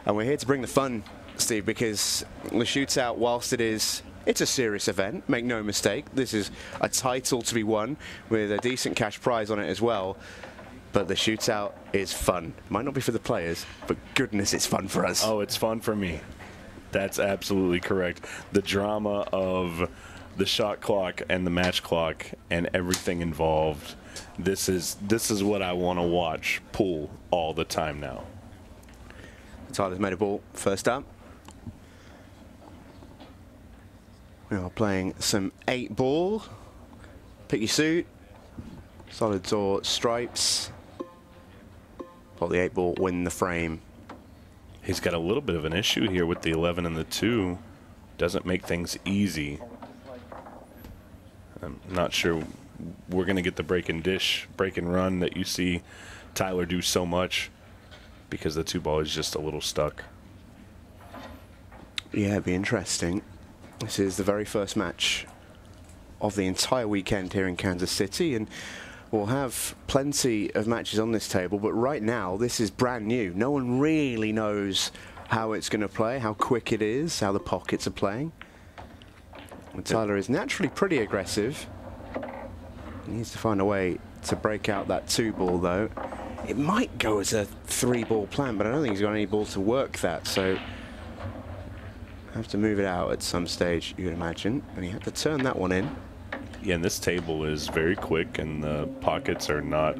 And we're here to bring the fun, Steve, because the shootout, whilst it's a serious event, make no mistake. This is a title to be won with a decent cash prize on it as well. But the shootout is fun. Might not be for the players, but goodness, it's fun for us. Oh, it's fun for me. That's absolutely correct. The drama of the shot clock and the match clock and everything involved. This is what I want to watch pool all the time now. Tyler's made a ball first up. We are playing some 8-ball. Pick your suit. Solids or stripes. Pull the 8-ball, win the frame. He's got a little bit of an issue here with the 11 and the 2. Doesn't make things easy. I'm not sure we're going to get the break and dish, break and run that you see Tyler do so much, because the 2-ball is just a little stuck. Yeah, it'd be interesting. This is the very first match of the entire weekend here in Kansas City, and we'll have plenty of matches on this table, but right now this is brand new. No one really knows how it's going to play, how quick it is, how the pockets are playing. And Tyler is naturally pretty aggressive. He needs to find a way to break out that 2-ball though. It might go as a 3-ball plan, but I don't think he's got any ball to work that, so have to move it out at some stage, you would imagine, and he had to turn that one in. Yeah, and this table is very quick, and the pockets are not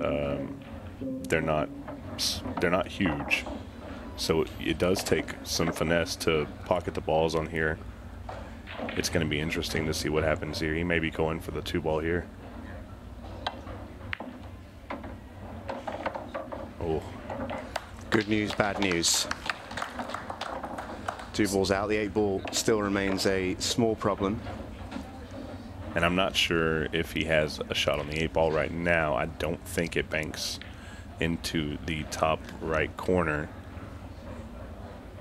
they're not huge, so it does take some finesse to pocket the balls on here. It's going to be interesting to see what happens here. He may be going for the 2-ball here. Oh. Good news, bad news. 2 balls out. The 8-ball still remains a small problem. And I'm not sure if he has a shot on the 8-ball right now. I don't think it banks into the top right corner.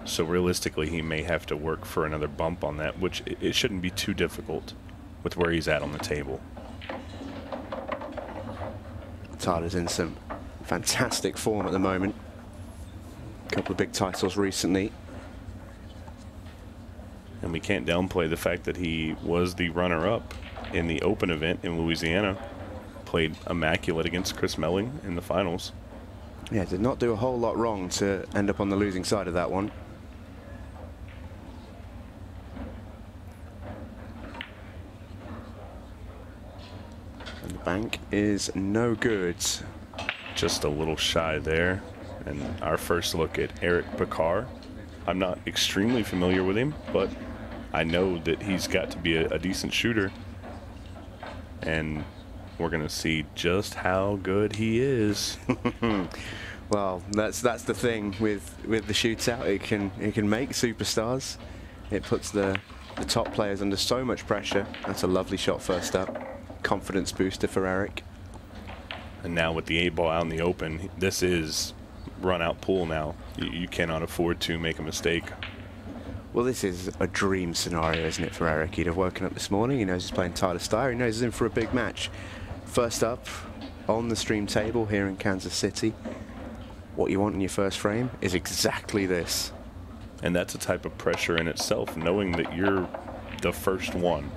So realistically, he may have to work for another bump on that, which it shouldn't be too difficult with where he's at on the table. Tyler's in some fantastic form at the moment. A couple of big titles recently. And we can't downplay the fact that he was the runner-up in the Open event in Louisiana. Played immaculate against Chris Melling in the finals. Yeah, did not do a whole lot wrong to end up on the losing side of that one. And the bank is no good. Just a little shy there. And our first look at Eric Pickar. I'm not extremely familiar with him, but I know that he's got to be a decent shooter. And we're going to see just how good he is. Well, that's the thing with the shootout. It can make superstars. It puts the top players under so much pressure. That's a lovely shot first up. Confidence booster for Eric. And now with the 8-ball out in the open, this is run-out pool now. You cannot afford to make a mistake. Well, this is a dream scenario, isn't it, for Eric? He'd have woken up this morning. He knows he's playing Tyler Styer. He knows he's in for a big match. First up on the stream table here in Kansas City. What you want in your first frame is exactly this. And that's a type of pressure in itself, knowing that you're the first one.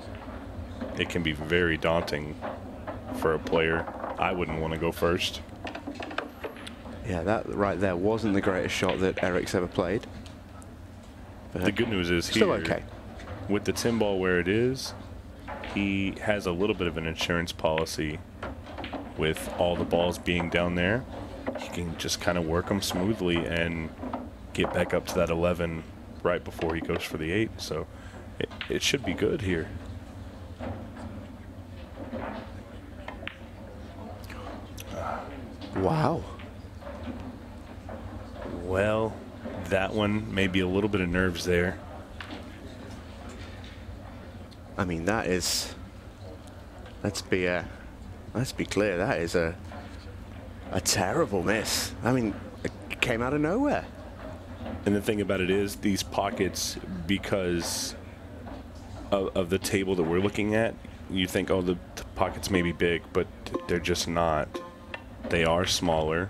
It can be very daunting for a player. I wouldn't want to go first. Yeah, that right there wasn't the greatest shot that Eric's ever played. But the good news is still here, okay. With the 10-ball where it is, he has a little bit of an insurance policy with all the balls being down there. He can just kind of work them smoothly and get back up to that 11 right before he goes for the 8. So it should be good here. Wow. Well, that one, maybe a little bit of nerves there. I mean, that is, let's be clear, that is a terrible miss. I mean, it came out of nowhere. And the thing about it is, these pockets, because of the table that we're looking at, you think, oh, the pockets may be big, but they're just not. They are smaller.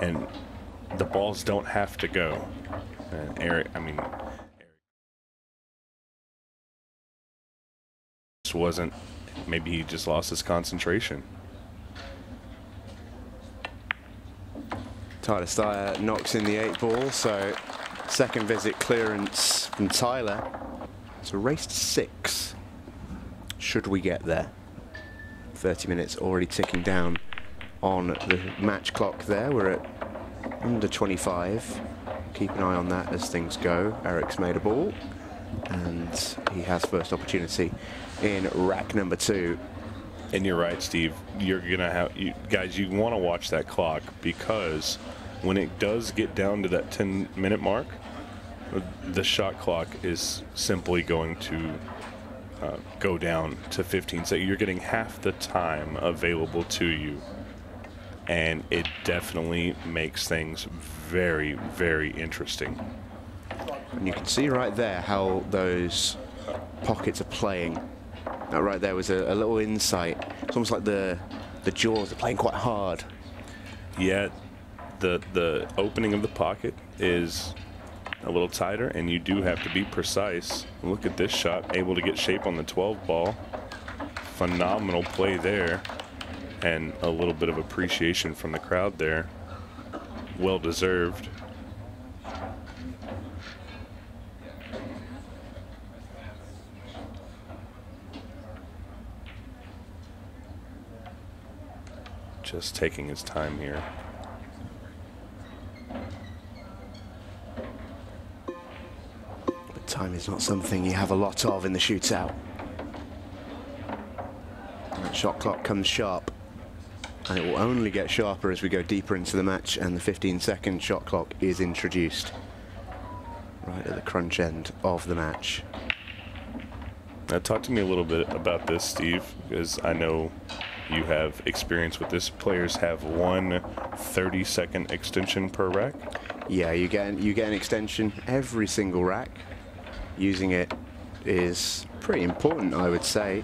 And the balls don't have to go. And Eric just wasn't, maybe he just lost his concentration. Tyler Styer knocks in the 8 ball, so second visit clearance from Tyler. It's a race to 6. Should we get there? 30 minutes already ticking down on the match clock there. We're at under 25. Keep an eye on that as things go. Eric's made a ball, and he has first opportunity in rack number 2. And you're right, Steve. You're gonna have, guys, you want to watch that clock, because when it does get down to that 10-minute mark, the shot clock is simply going to go down to 15. So you're getting half the time available to you, and it definitely makes things very, very interesting. And you can see right there how those pockets are playing. That right there was a little insight. It's almost like the jaws are playing quite hard. Yeah, the opening of the pocket is a little tighter, and you do have to be precise. Look at this shot, able to get shape on the 12 ball. Phenomenal play there, and a little bit of appreciation from the crowd there. Well deserved. Just taking his time here. Time is not something you have a lot of in the shootout. That shot clock comes sharp, and it will only get sharper as we go deeper into the match, and the 15-second shot clock is introduced right at the crunch end of the match. Now, talk to me a little bit about this, Steve, because I know you have experience with this. Players have one 30-second extension per rack. Yeah, you get an extension every single rack. Using it is pretty important, I would say.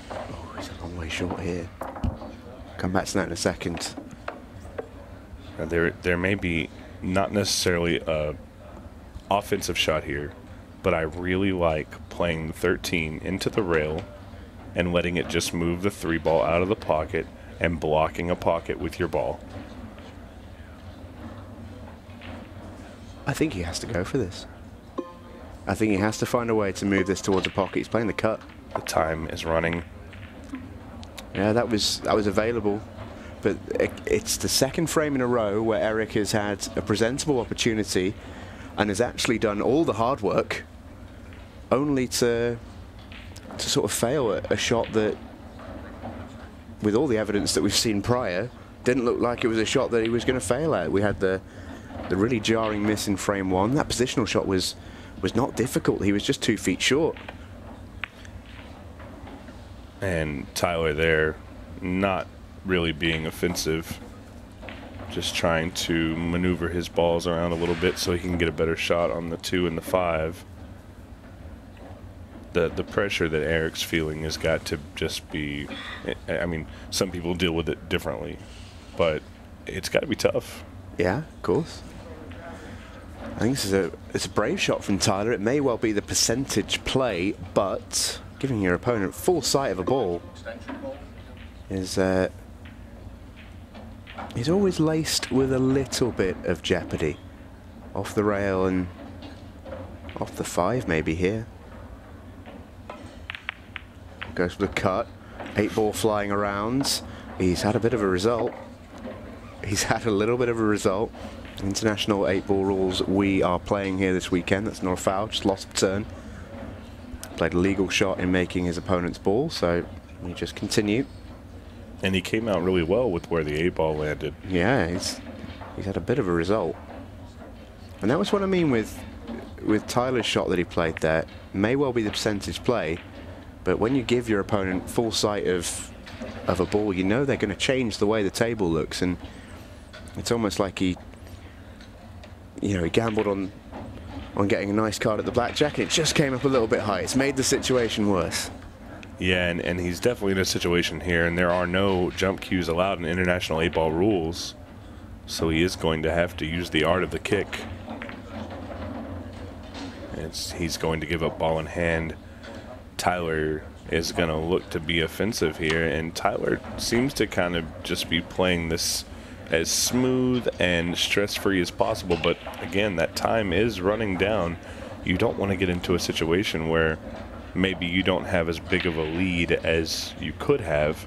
Oh, he's a long way short here. Come back to that in a second. There may be not necessarily a offensive shot here, but I really like playing the 13 into the rail and letting it just move the 3 ball out of the pocket and blocking a pocket with your ball. I think he has to go for this. I think he has to find a way to move this towards a pocket. He's playing the cut. The time is running. Yeah, that was available, but it's the second frame in a row where Eric has had a presentable opportunity and has actually done all the hard work, only to sort of fail at a shot that, with all the evidence that we've seen prior, didn't look like it was a shot that he was going to fail at. We had the really jarring miss in frame 1. That positional shot was not difficult. He was just 2 feet short. And Tyler there, not really being offensive, just trying to maneuver his balls around a little bit so he can get a better shot on the 2 and the 5. The pressure that Eric's feeling has got to just be, I mean, some people deal with it differently, but it's got to be tough. Yeah, of course. I think it's a brave shot from Tyler. It may well be the percentage play, but giving your opponent full sight of a ball is always laced with a little bit of jeopardy. Off the rail and off the 5 maybe here. Goes for the cut. 8 ball flying around. He's had a bit of a result. He's had a little bit of a result. International 8 ball rules we are playing here this weekend. That's not a foul, just lost a turn. Played a legal shot in making his opponent's ball, so we just continue. And he came out really well with where the 8 ball landed. Yeah, he's had a bit of a result. And that was what I mean with Tyler's shot that he played there. May well be the percentage play, but when you give your opponent full sight of a ball, you know they're going to change the way the table looks, and it's almost like he gambled on getting a nice card at the blackjack. It just came up a little bit high. It's made the situation worse. Yeah, and he's definitely in a situation here, and there are no jump cues allowed in international 8 ball rules. So he is going to have to use the art of the kick. He's going to give up ball in hand. Tyler is going to look to be offensive here, and Tyler seems to kind of just be playing this as smooth and stress-free as possible. But again, that time is running down. You don't want to get into a situation where maybe you don't have as big of a lead as you could have.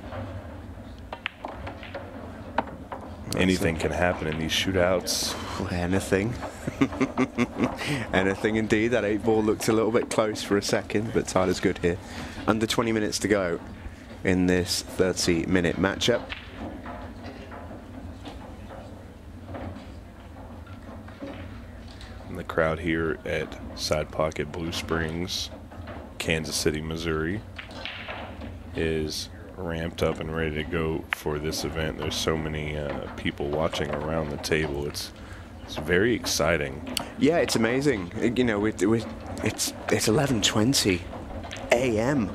Anything can happen in these shootouts. Anything. Anything indeed. That 8-ball looked a little bit close for a second, but Tyler's good here. Under 20 minutes to go in this 30-minute matchup. And the crowd here at Side Pocket Blue Springs, Kansas City, Missouri, is ramped up and ready to go for this event. There's so many people watching around the table. It's very exciting. Yeah, it's amazing. You know, it's 11:20 a.m.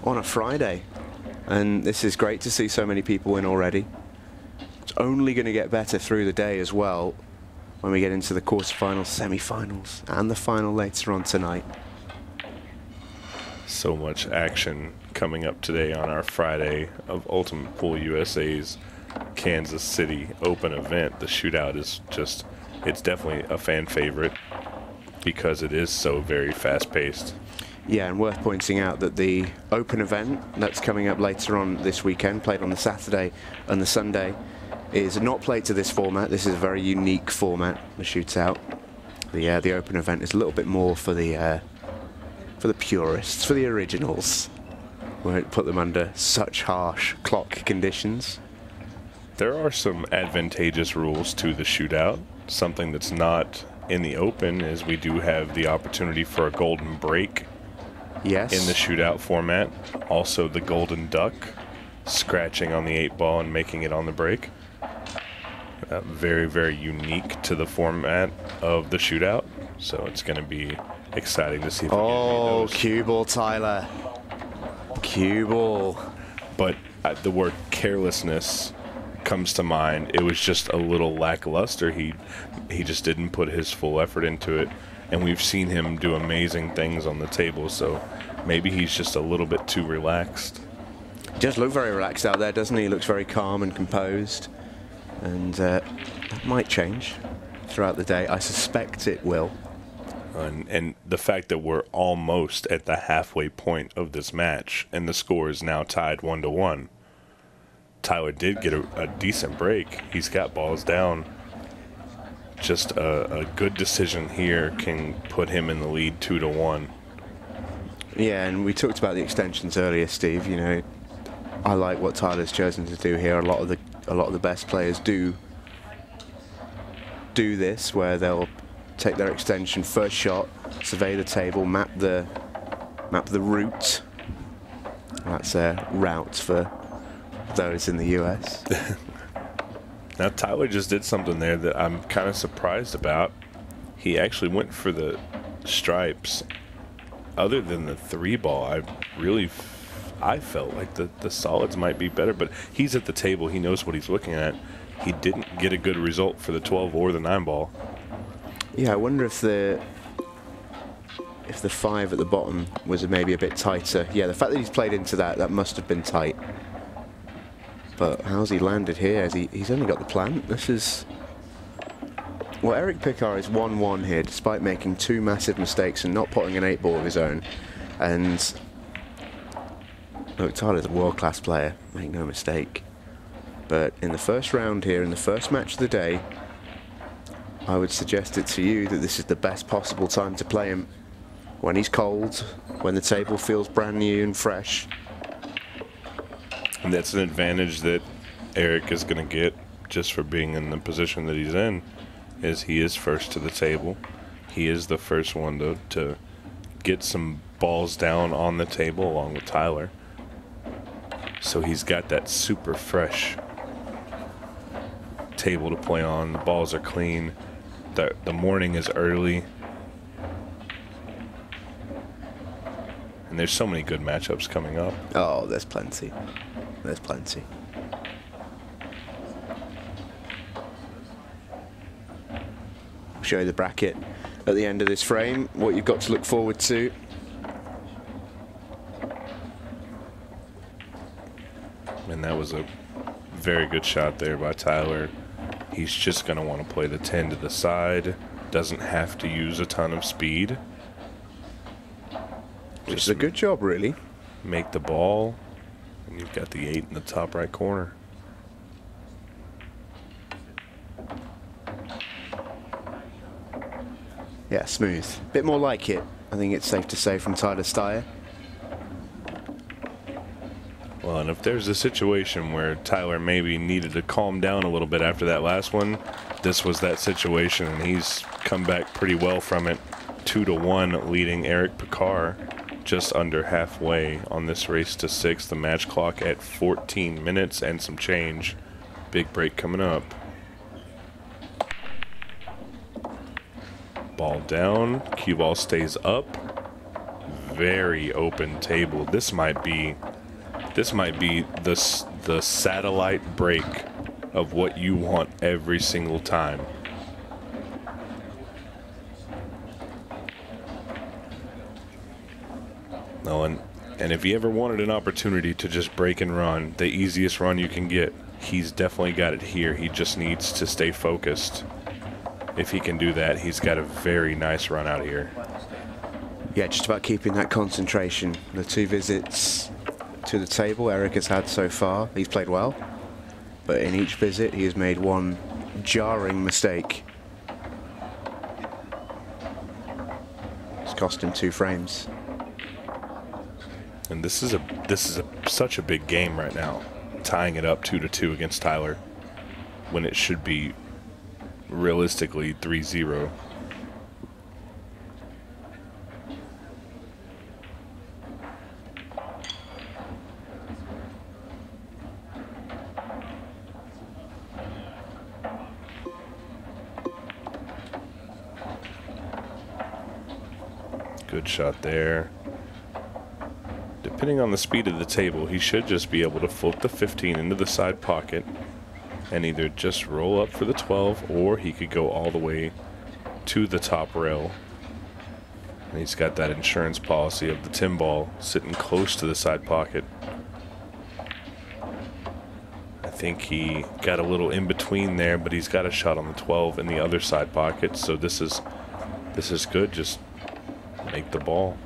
on a Friday, and this is great to see so many people in already. It's only going to get better through the day as well when we get into the quarterfinals, semi-finals, and the final later on tonight. So much action coming up today on our Friday of Ultimate Pool USA's Kansas City Open event. The shootout is just, it's definitely a fan favorite because it is so very fast-paced. Yeah, and worth pointing out that the Open event that's coming up later on this weekend, played on the Saturday and the Sunday, is not played to this format. This is a very unique format, the shootout. The Open event is a little bit more for the purists, for the originals. Won't put them under such harsh clock conditions. There are some advantageous rules to the shootout. Something that's not in the Open is we do have the opportunity for a golden break. Yes. In the shootout format. Also the golden duck, scratching on the 8-ball and making it on the break. Very, very unique to the format of the shootout. So it's going to be exciting to see if we can read those. Cue ball, Tyler. Cue ball. But the word carelessness comes to mind. It was just a little lackluster. He just didn't put his full effort into it. And we've seen him do amazing things on the table, so maybe he's just a little bit too relaxed. He does look very relaxed out there, doesn't he? He looks very calm and composed. And that might change throughout the day. I suspect it will. And the fact that we're almost at the halfway point of this match, and the score is now tied 1-1. Tyler did get a decent break. He's got balls down. Just a good decision here can put him in the lead 2-1. Yeah, and we talked about the extensions earlier, Steve. You know, I like what Tyler's chosen to do here. A lot of the best players do this, where they'll take their extension first shot, survey the table, map the route. That's a route for those in the US. Now Tyler just did something there that I'm kind of surprised about. He actually went for the stripes. Other than the 3-ball, I felt like the solids might be better, but he's at the table. He knows what he's looking at. He didn't get a good result for the 12 or the 9-ball. Yeah, I wonder if the 5 at the bottom was maybe a bit tighter. Yeah, the fact that he's played into that must have been tight. But how's he landed here? He's only got the plant. This is... Well, Eric Pickar is 1-1 here, despite making 2 massive mistakes and not putting an 8-ball of his own. And look, Tyler's a world-class player, make no mistake. But in the first round here, in the first match of the day, I would suggest it to you that this is the best possible time to play him. When he's cold, when the table feels brand new and fresh. And that's an advantage that Eric is going to get just for being in the position that he's in, is he is first to the table. He is the first one to get some balls down on the table along with Tyler. So he's got that super fresh table to play on. The balls are clean. The morning is early. And there's so many good matchups coming up. Oh, there's plenty. There's plenty. show you the bracket at the end of this frame, what you've got to look forward to. And that was a very good shot there by Tyler. He's just going to want to play the 10 to the side. Doesn't have to use a ton of speed. Which is a good job, really. Make the ball. And you've got the 8 in the top right corner. Yeah, smooth. Bit more like it, I think it's safe to say, from Tyler Styer. Well, and if there's a situation where Tyler maybe needed to calm down a little bit after that last one, this was that situation, and he's come back pretty well from it. 2-1, leading Eric Pickar just under halfway on this race to 6. The match clock at 14 minutes and some change. Big break coming up. Ball down, cue ball stays up. Very open table. This might be the satellite break of what you want every single time. No, and if you ever wanted an opportunity to just break and run, the easiest run you can get, he's definitely got it here. He just needs to stay focused. If he can do that, he's got a very nice run out here. Yeah, just about keeping that concentration. The 2 visits to the table Eric has had so far, he's played well. But in each visit, he has made one jarring mistake. It's cost him 2 frames. And this is such a big game right now, tying it up 2-2 against Tyler, when it should be realistically 3-0. Good shot there. Depending on the speed of the table, he should just be able to float the 15 into the side pocket and either just roll up for the 12, or he could go all the way to the top rail. And he's got that insurance policy of the 10 ball sitting close to the side pocket. I think he got a little in between there, but he's got a shot on the 12 in the other side pocket, so this is good. Just make the ball.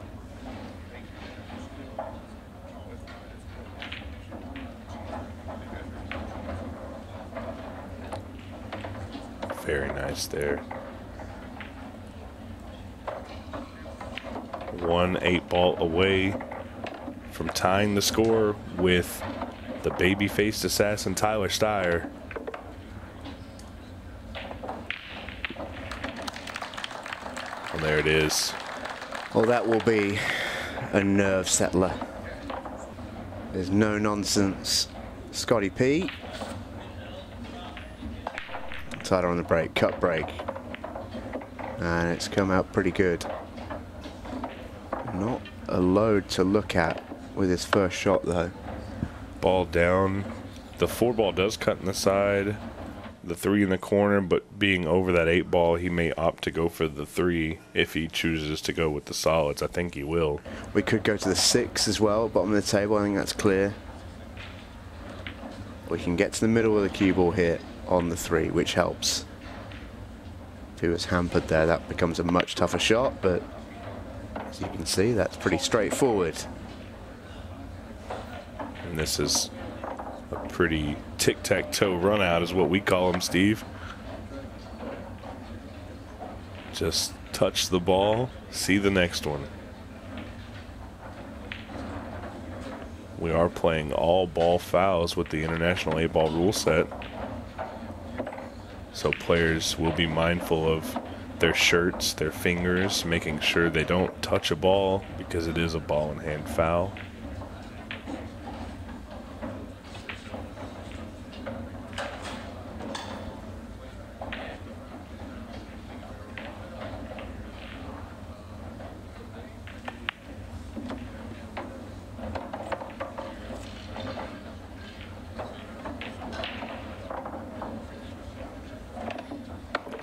Very nice there. 1 8-ball away from tying the score with the baby-faced assassin Tyler Styer. And there it is. Well, that will be a nerve settler. There's no nonsense. Scotty P. Tyler on the break, cut break. And it's come out pretty good. Not a load to look at with his first shot, though. Ball down. The 4-ball does cut in the side. The 3 in the corner, but being over that 8-ball, he may opt to go for the 3 if he chooses to go with the solids. I think he will. We could go to the 6 as well, bottom of the table. I think that's clear. We can get to the middle of the cue ball here on the 3, which helps. If he was hampered there, that becomes a much tougher shot, but as you can see, that's pretty straightforward. And this is a pretty tic-tac-toe run out is what we call them, Steve. Just touch the ball, see the next one. We are playing all ball fouls with the international 8-ball rule set. So players will be mindful of their shirts, their fingers, making sure they don't touch a ball because it is a ball in hand foul.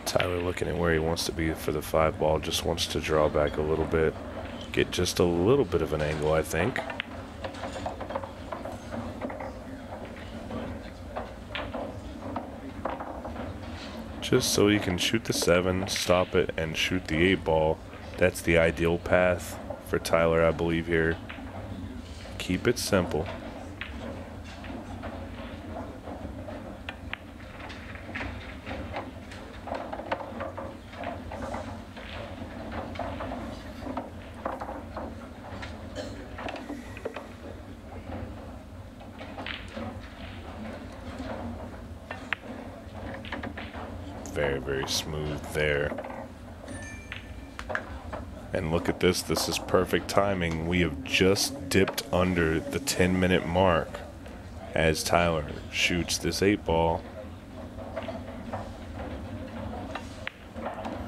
Tyler looking at where he wants to be for the 5 ball. Just wants to draw back a little bit. Get just a little bit of an angle, I think. Just so he can shoot the 7, stop it, and shoot the 8 ball. That's the ideal path for Tyler, I believe, here. Keep it simple. Very, very smooth there. And look at this. This is perfect timing. We have just dipped under the 10-minute mark as Tyler shoots this 8 ball.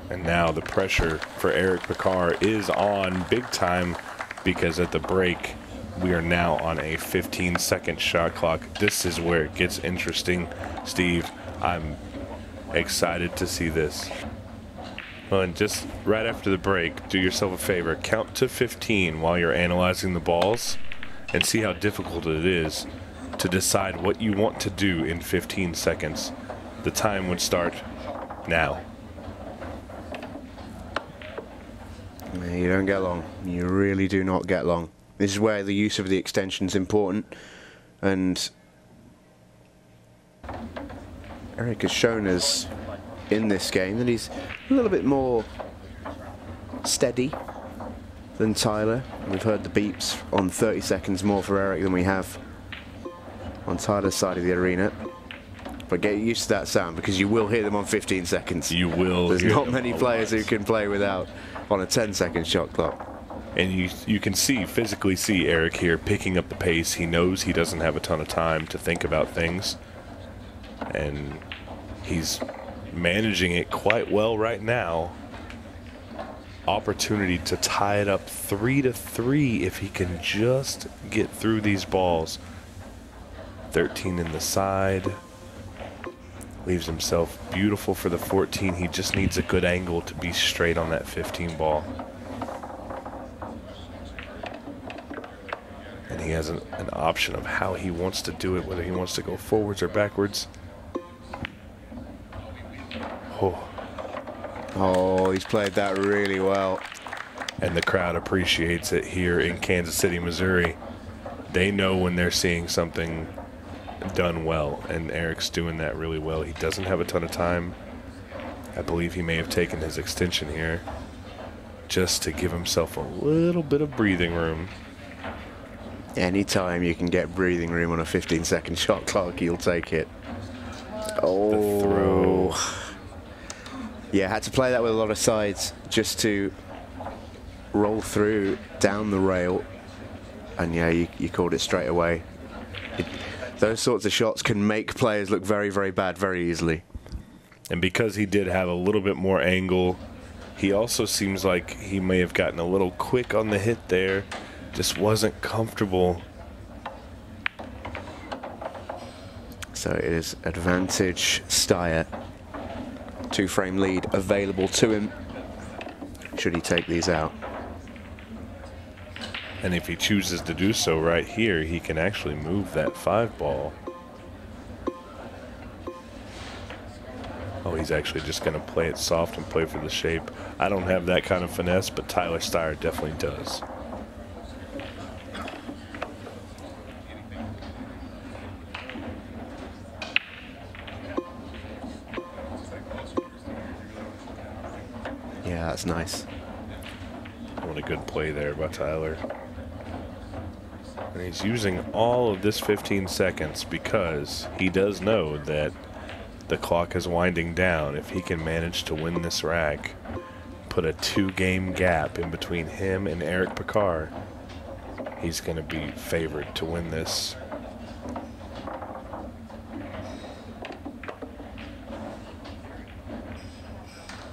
And now the pressure for Eric Pickar is on big time, because at the break we are now on a 15-second shot clock. This is where it gets interesting, Steve. I'm excited to see this. Well, and just right after the break, do yourself a favor, count to 15 while you're analyzing the balls and see how difficult it is to decide what you want to do in 15 seconds. The time would start now. You don't get long. You really do not get long. This is where the use of the extension is important, and Eric has shown us in this game that he's a little bit more steady than Tyler. We've heard the beeps on 30 seconds more for Eric than we have on Tyler's side of the arena. But get used to that sound, because you will hear them on 15 seconds. You will. There's not many players who can play without on a 10-second shot clock. And you can physically see Eric here picking up the pace. He knows he doesn't have a ton of time to think about things, and he's managing it quite well right now. Opportunity to tie it up 3-3 if he can just get through these balls. 13 in the side. Leaves himself beautiful for the 14. He just needs a good angle to be straight on that 15 ball. And he has an option of how he wants to do it, whether he wants to go forwards or backwards. Oh, he's played that really well. And the crowd appreciates it here in Kansas City, Missouri. They know when they're seeing something done well, and Eric's doing that really well. He doesn't have a ton of time. I believe he may have taken his extension here just to give himself a little bit of breathing room. Anytime you can get breathing room on a 15-second shot clock, you'll take it. Oh, The throw. Yeah, had to play that with a lot of sides just to roll through down the rail. And yeah, you called it straight away. Those sorts of shots can make players look very, very bad very easily. And because he did have a little bit more angle, he also seems like he may have gotten a little quick on the hit there. Just wasn't comfortable. So it is advantage Styer. 2-frame lead available to him should he take these out. And if he chooses to do so right here, he can actually move that 5 ball. Oh, he's actually just going to play it soft and play for the shape. I don't have that kind of finesse, but Tyler Styer definitely does. Yeah, that's nice. What a good play there by Tyler. And he's using all of this 15 seconds because he does know that the clock is winding down. If he can manage to win this rack, put a 2-game gap in between him and Eric Pickar, he's going to be favored to win this.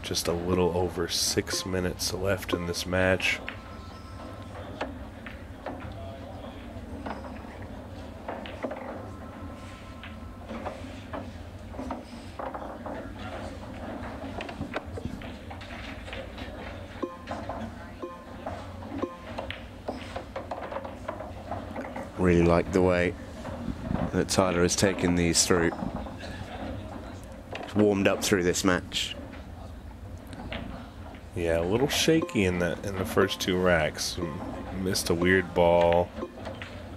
Just a little over 6 minutes left in this match. Really like the way that Tyler has taken these through. He's warmed up through this match. Yeah, a little shaky in the first 2 racks. Missed a weird ball.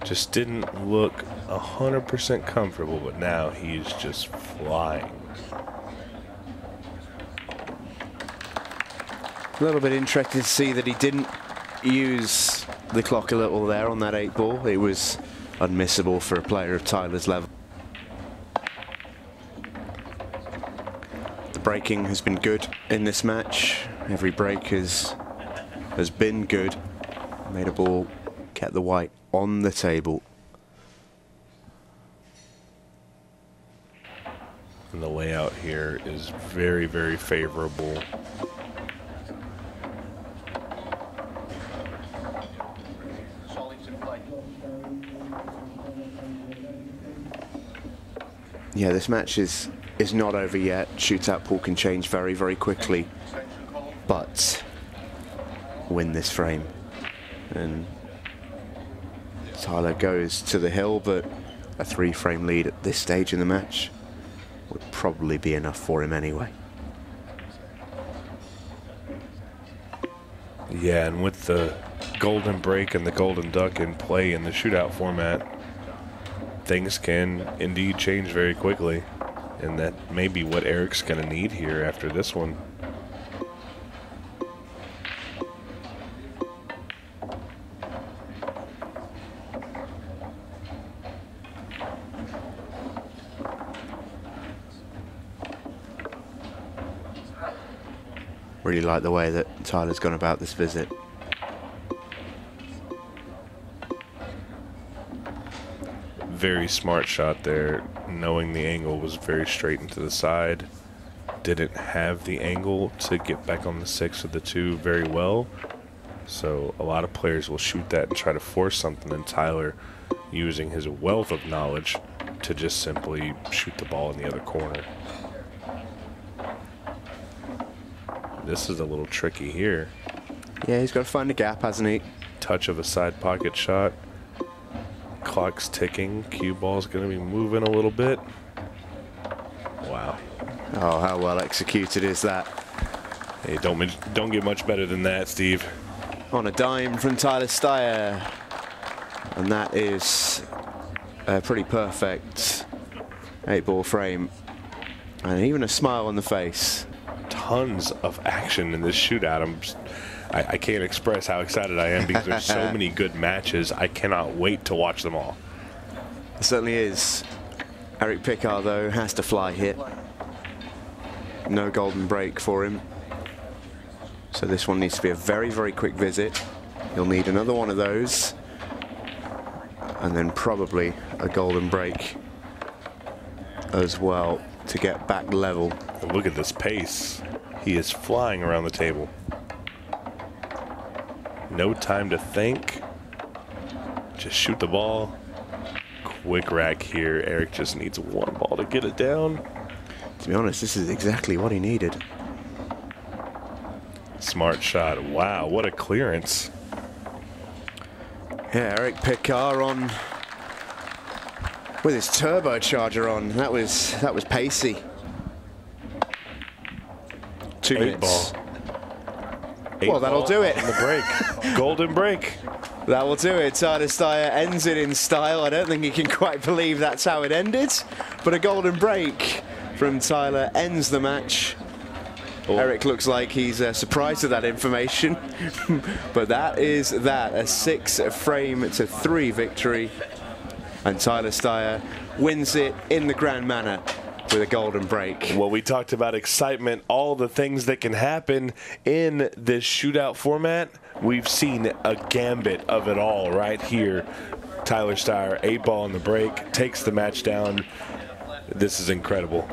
Just didn't look 100% comfortable, but now he's just flying. A little bit interested to see that he didn't use the clock a little there on that 8 ball. It was unmissable for a player of Tyler's level. The breaking has been good in this match. Every break has been good. Made a ball, kept the white on the table. And the layout here is very, very favorable. Yeah, this match is not over yet. Shootout pool can change very, very quickly. But win this frame. And Tyler goes to the hill, but a 3-frame lead at this stage in the match would probably be enough for him anyway. Yeah, and with the golden break and the golden duck in play in the shootout format, things can indeed change very quickly. And that may be what Eric's going to need here after this one. Really like the way that Tyler's gone about this visit. Very smart shot there, knowing the angle was very straight into the side. Didn't have the angle to get back on the 6 with the 2 very well. So a lot of players will shoot that and try to force something, and Tyler, using his wealth of knowledge, to just simply shoot the ball in the other corner. This is a little tricky here. Yeah, he's got to find a gap, hasn't he? Touch of a side pocket shot. Clock's ticking. Cue ball's going to be moving a little bit. Wow. Oh, how well executed is that? Hey, don't get much better than that, Steve. On a dime from Tyler Styer. And that is a pretty perfect 8-ball frame. And even a smile on the face. Tons of action in this shootout. I can't express how excited I am because there's so many good matches. I cannot wait to watch them all. It certainly is. Eric Pickar, though, has to fly here. No golden break for him. So this one needs to be a very, very quick visit. He'll need another one of those. And then probably a golden break as well to get back level. Look at this pace. He is flying around the table. No time to think. Just shoot the ball. Quick rack here. Eric just needs one ball to get it down. To be honest, this is exactly what he needed. Smart shot. Wow, what a clearance. Yeah, Eric Pickar on with his turbocharger on. That was pacey. 2 minutes. Ball. Well, that'll do it. On the break. Golden break. That will do it. Tyler Styer ends it in style. I don't think he can quite believe that's how it ended. But a golden break from Tyler ends the match. Oh. Eric looks like he's surprised at that information. But that is that. A 6-frame-to-3 victory. And Tyler Styer wins it in the grand manner with a golden break. Well, we talked about excitement, all the things that can happen in this shootout format. We've seen a gambit of it all right here. Tyler Styer, 8-ball on the break, takes the match down. This is incredible.